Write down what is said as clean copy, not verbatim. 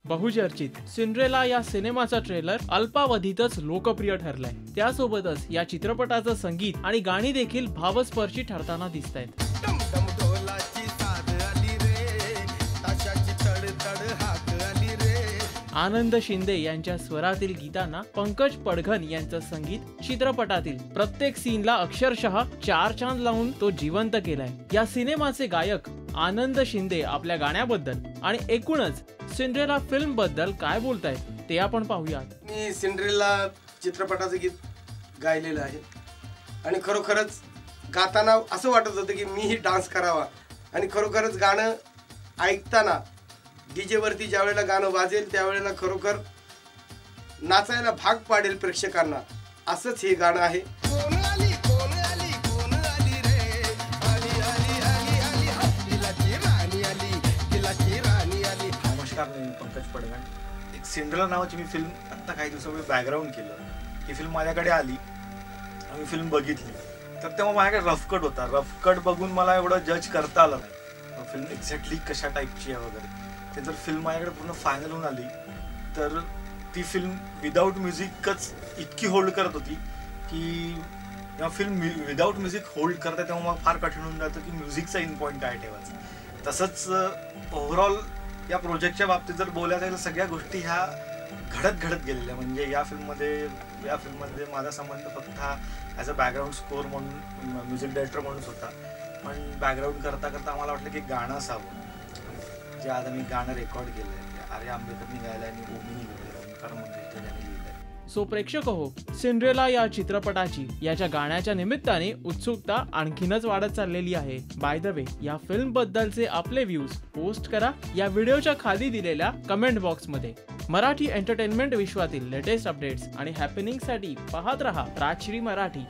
बहुचर्चित सिंड्रेला या सिनेमाचा ट्रेलर अल्पावधीतच लोकप्रिय ठरलाय। त्यासोबतच या चित्रपटाचं संगीत आणि गाणी देखील भावस्पर्शी ठरताना दिसतायत। आनंद शिंदे यांच्या स्वरातील गीतांना पंकज पडघन यांचं संगीत चित्रपटातील प्रत्येक सीनला अक्षरशः 4 चांद लावून तो जिवंत केलाय। या सिनेमाचे गायक आनंद शिंदे आपल्या गाण्याबद्दल आणि एकूणच सिंड्रेला फिल्म बद्दल काय बोलतायत ते आपण पाहूयात। मी सिंड्रेला चित्रपटाचं गीत गायलेलं आहे आणि खरोखरच गाताना असं वाटत होतं की मीही डान्स करावा आणि खरोखरच गाणं ऐकताना डीजे वरती ज्या वेळेला गाणं वाजेल त्यावेळेला खरोखर नाचायला भाग पाडेल प्रेक्षकांना, असंच हे गाणं आहे। नमस्कार, मी पंकज पडघन। एक सिंड्रेला नावाची मी फिल्म आत्ता काही दिवसापूर्वी बॅकग्राऊंड केलं। ही फिल्म माझ्याकडे आली, मी फिल्म बघितली तर तेव्हा माझ्याकडे रफकट होता। रफकट बघून मला एवढं जज करता आलं नाही फिल्म एक्झॅक्टली कशा टाईपची आहे वगैरे। ते जर फिल्म माझ्याकडे पूर्ण फायनल होऊन आली तर ती फिल्म विदाऊट म्युझिकच इतकी होल्ड करत होती की जेव्हा फिल्म विदाऊट म्युझिक होल्ड करते तेव्हा मग फार कठीण होऊन जातं की म्युझिकचा इन पॉईंट काय ठेवायचं। तसंच ओव्हरऑल या प्रोजेक्टच्या बाबतीत जर बोलायचं तर सगळ्या गोष्टी ह्या घडत गेलेल्या। म्हणजे या फिल्ममध्ये माझा संबंध फक्त हा ॲज अ बॅकग्राऊंड स्कोअर म्हणून म्युझिक डायरेक्टर म्हणूनच होता, पण बॅकग्राऊंड करता आम्हाला वाटलं की गाणं असावं जे आज आम्ही गाणं रेकॉर्ड केलंय। आर्य आंबेकरनी गायलंय आणि ओमीनी लिहिलंय, ओंकार मंगेशकर यांनी लिहिलंय। सो प्रेक्षक हो, सिंड्रेला या चित्रपटाची याच्या गाण्याच्या निमित्ताने उत्सुकता आणखीनच वाढत चाललेली आहे। बाय द वे, या फिल्म बद्दलचे आपले व्ह्यूज पोस्ट करा या व्हिडिओच्या खाली दिलेल्या कमेंट बॉक्स मध्ये। मराठी एंटरटेनमेंट विश्वातील लेटेस्ट अपडेट्स आणि हॅपनिंगसाठी पाहत रहा राजश्री मराठी।